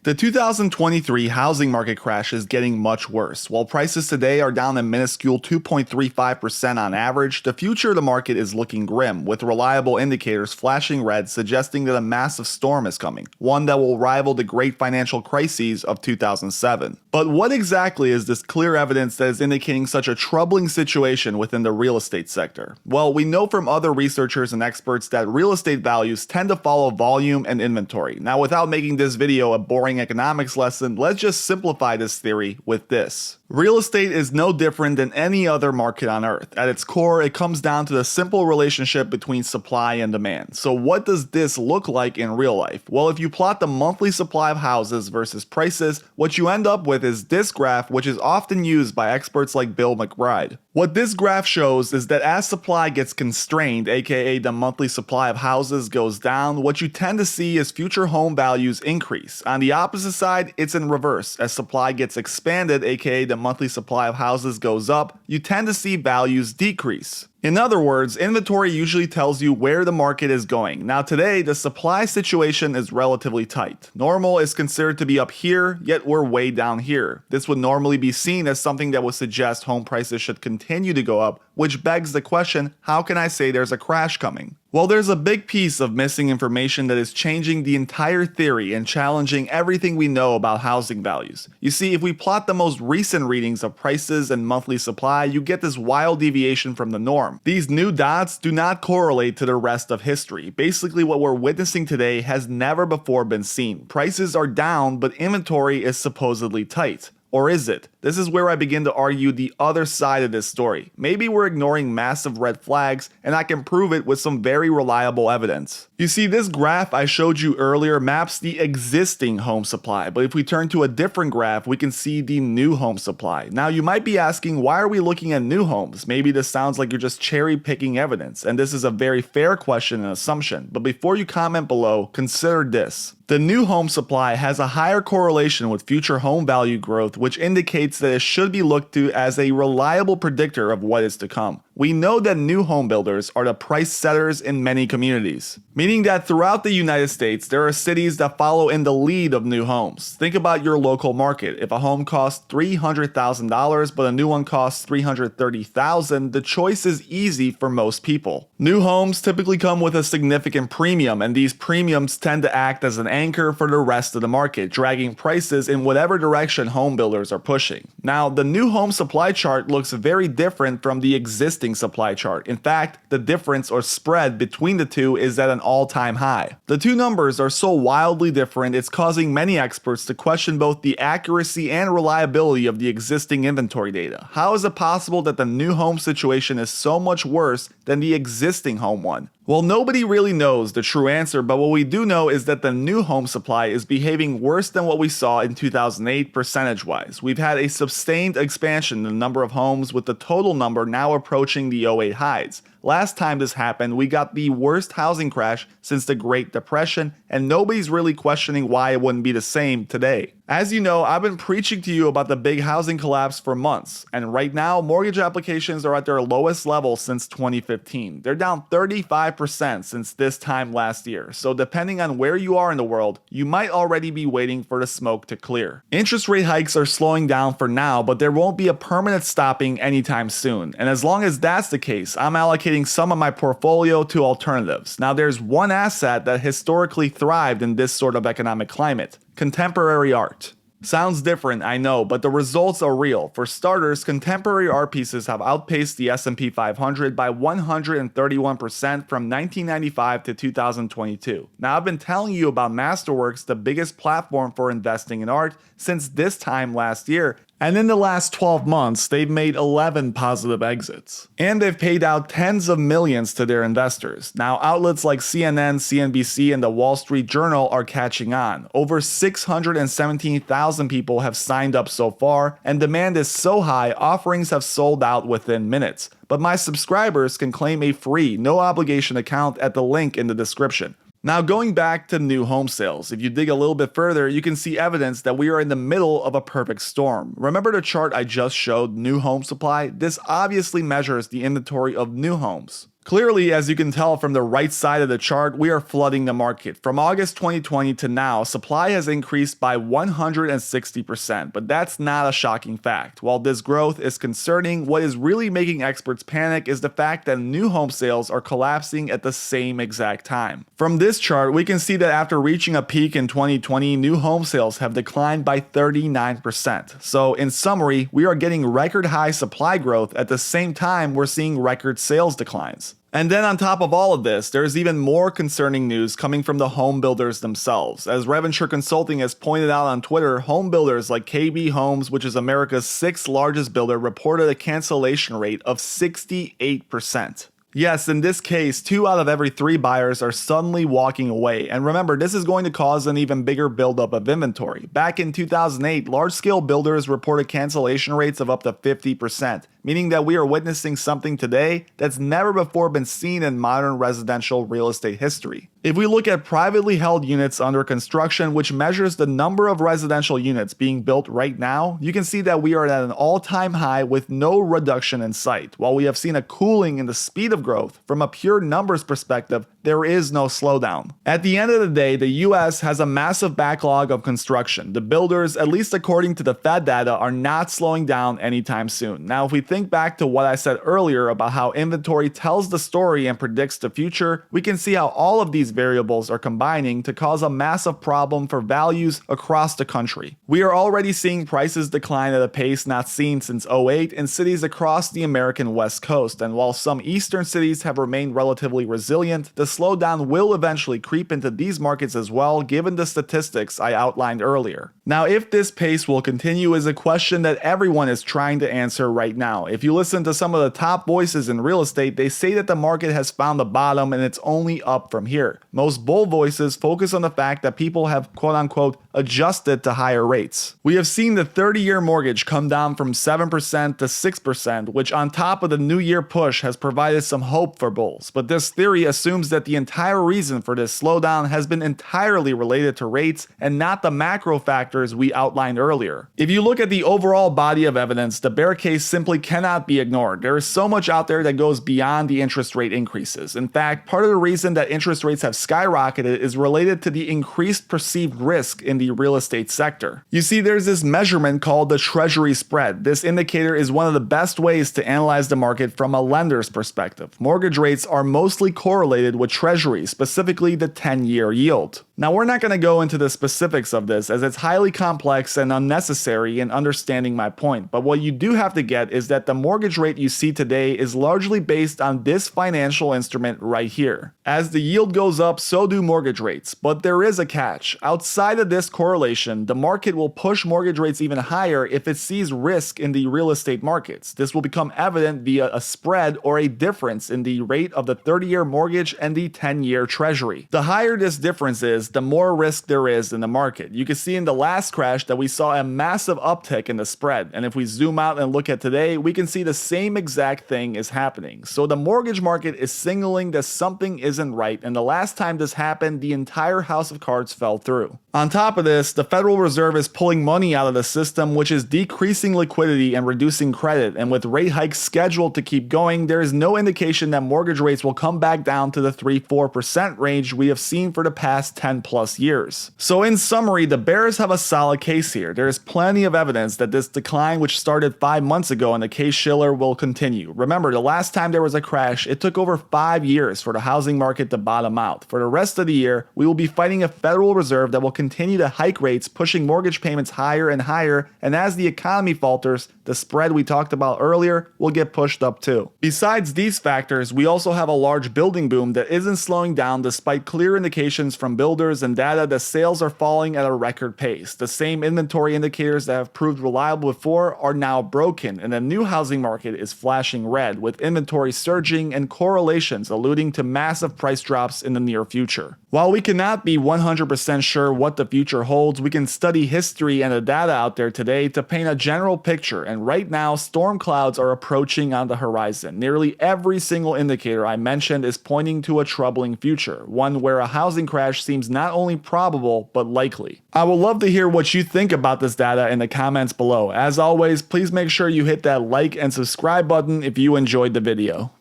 The 2023 housing market crash is getting much worse. While prices today are down a minuscule 2.35% on average, the future of the market is looking grim, with reliable indicators flashing red suggesting that a massive storm is coming, one that will rival the great financial crises of 2007. But what exactly is this clear evidence that is indicating such a troubling situation within the real estate sector? Well, we know from other researchers and experts that real estate values tend to follow volume and inventory. Now, without making this video a boring economics lesson, let's just simplify this theory with this. Real estate is no different than any other market on earth. At its core, it comes down to the simple relationship between supply and demand. So what does this look like in real life? Well, if you plot the monthly supply of houses versus prices, what you end up with is this graph, which is often used by experts like Bill McBride. What this graph shows is that as supply gets constrained, aka the monthly supply of houses goes down, what you tend to see is future home values increase. On the opposite side, it's in reverse. As supply gets expanded, aka the monthly supply of houses goes up, you tend to see values decrease. In other words, inventory usually tells you where the market is going. Now today, the supply situation is relatively tight. Normal is considered to be up here, yet we're way down here. This would normally be seen as something that would suggest home prices should continue to go up, which begs the question, how can I say there's a crash coming? Well, there's a big piece of missing information that is changing the entire theory and challenging everything we know about housing values. You see, if we plot the most recent readings of prices and monthly supply, you get this wild deviation from the norm. These new dots do not correlate to the rest of history. Basically, what we're witnessing today has never before been seen. Prices are down, but inventory is supposedly tight. Or is it? This is where I begin to argue the other side of this story. Maybe we're ignoring massive red flags, and I can prove it with some very reliable evidence. You see, this graph I showed you earlier maps the existing home supply, but if we turn to a different graph, we can see the new home supply. Now, you might be asking, why are we looking at new homes? Maybe this sounds like you're just cherry picking evidence, and this is a very fair question and assumption. But before you comment below, consider this. The new home supply has a higher correlation with future home value growth, which indicates that it should be looked to as a reliable predictor of what is to come. We know that new home builders are the price setters in many communities, meaning that throughout the United States, there are cities that follow in the lead of new homes. Think about your local market. If a home costs $300,000, but a new one costs $330,000, the choice is easy for most people. New homes typically come with a significant premium, and these premiums tend to act as an anchor for the rest of the market, dragging prices in whatever direction home builders are pushing. Now, the new home supply chart looks very different from the existing supply chart. In fact, the difference or spread between the two is at an all-time high. The two numbers are so wildly different, it's causing many experts to question both the accuracy and reliability of the existing inventory data. How is it possible that the new home situation is so much worse than the existing home one? Well, nobody really knows the true answer, but what we do know is that the new home supply is behaving worse than what we saw in 2008 percentage-wise. We've had a sustained expansion in the number of homes, with the total number now approaching the '08 highs. Last time this happened, we got the worst housing crash since the Great Depression, and nobody's really questioning why it wouldn't be the same today. As you know, I've been preaching to you about the big housing collapse for months, and right now, mortgage applications are at their lowest level since 2015. They're down 35% since this time last year, so depending on where you are in the world, you might already be waiting for the smoke to clear. Interest rate hikes are slowing down for now, but there won't be a permanent stopping anytime soon, and as long as that's the case, I'm allocating some of my portfolio to alternatives. Now, there's one asset that historically thrived in this sort of economic climate: contemporary art. Sounds different, I know, but the results are real. For starters, contemporary art pieces have outpaced the S&P 500 by 131% from 1995 to 2022. Now, I've been telling you about Masterworks, the biggest platform for investing in art, since this time last year, and in the last 12 months, they've made 11 positive exits. And they've paid out tens of millions to their investors. Now, outlets like CNN, CNBC, and the Wall Street Journal are catching on. Over 617,000 people have signed up so far, and demand is so high, offerings have sold out within minutes. But my subscribers can claim a free, no-obligation account at the link in the description. Now, going back to new home sales, if you dig a little bit further, you can see evidence that we are in the middle of a perfect storm. Remember the chart I just showed, new home supply? This obviously measures the inventory of new homes. Clearly, as you can tell from the right side of the chart, we are flooding the market. From August 2020 to now, supply has increased by 160%, but that's not a shocking fact. While this growth is concerning, what is really making experts panic is the fact that new home sales are collapsing at the same exact time. From this chart, we can see that after reaching a peak in 2020, new home sales have declined by 39%. So, in summary, we are getting record high supply growth at the same time we're seeing record sales declines. And then on top of all of this, there's even more concerning news coming from the home builders themselves. As Reventure Consulting has pointed out on Twitter, home builders like KB Homes, which is America's 6th largest builder, reported a cancellation rate of 68%. Yes, in this case, 2 out of every 3 buyers are suddenly walking away. And remember, this is going to cause an even bigger buildup of inventory. Back in 2008, large-scale builders reported cancellation rates of up to 50%, meaning that we are witnessing something today that's never before been seen in modern residential real estate history. If we look at privately held units under construction, which measures the number of residential units being built right now, you can see that we are at an all-time high with no reduction in sight. While we have seen a cooling in the speed of growth, from a pure numbers perspective, there is no slowdown. At the end of the day, the US has a massive backlog of construction. The builders, at least according to the Fed data, are not slowing down anytime soon. Now, if we think back to what I said earlier about how inventory tells the story and predicts the future, we can see how all of these variables are combining to cause a massive problem for values across the country. We are already seeing prices decline at a pace not seen since '08 in cities across the American West Coast, and while some eastern cities have remained relatively resilient, the slowdown will eventually creep into these markets as well, given the statistics I outlined earlier. Now, if this pace will continue is a question that everyone is trying to answer right now. If you listen to some of the top voices in real estate, they say that the market has found the bottom and it's only up from here. Most bull voices focus on the fact that people have quote-unquote adjusted to higher rates. We have seen the 30-year mortgage come down from 7% to 6%, which on top of the New Year push has provided some hope for bulls. But this theory assumes that the entire reason for this slowdown has been entirely related to rates and not the macro factors we outlined earlier. If you look at the overall body of evidence, the bear case simply cannot be ignored. There is so much out there that goes beyond the interest rate increases. In fact, part of the reason that interest rates have skyrocketed is related to the increased perceived risk in the real estate sector. You see, there's this measurement called the Treasury spread. This indicator is one of the best ways to analyze the market from a lender's perspective. Mortgage rates are mostly correlated with Treasuries, specifically the 10-year yield. Now, we're not going to go into the specifics of this as it's highly complex and unnecessary in understanding my point, but what you do have to get is that the mortgage rate you see today is largely based on this financial instrument right here. As the yield goes up, so do mortgage rates, but there is a catch. Outside of this correlation, the market will push mortgage rates even higher if it sees risk in the real estate markets. This will become evident via a spread or a difference in the rate of the 30-year mortgage and the 10-year Treasury. The higher this difference is, the more risk there is in the market. You can see in the last crash that we saw a massive uptick in the spread, and if we zoom out and look at today, we can see the same exact thing is happening. So the mortgage market is signaling that something isn't right, and the last time this happened, the entire house of cards fell through. On top of this, the Federal Reserve is pulling money out of the system, which is decreasing liquidity and reducing credit, and with rate hikes scheduled to keep going, there is no indication that mortgage rates will come back down to the 3-4% range we have seen for the past 10 plus years. So in summary, the bears have a solid case here. There is plenty of evidence that this decline, which started 5 months ago in the case Shiller, will continue. Remember, the last time there was a crash, it took over 5 years for the housing market to bottom out. For the rest of the year, we will be fighting a Federal Reserve that will continue to hike rates, pushing mortgage payments higher and higher, and as the economy falters, the spread we talked about earlier will get pushed up too. Besides these factors, we also have a large building boom that isn't slowing down despite clear indications from builders and data that sales are falling at a record pace. The same inventory indicators that have proved reliable before are now broken, and the new housing market is flashing red, with inventory surging and correlations alluding to massive price drops in the near future. While we cannot be 100% sure what the future holds, we can study history and the data out there today to paint a general picture, and right now storm clouds are approaching on the horizon. Nearly every single indicator I mentioned is pointing to a troubling future, one where a housing crash seems not only probable but likely. I would love to hear what you think about this data in the comments below. As always, please make sure you hit that like and subscribe button if you enjoyed the video.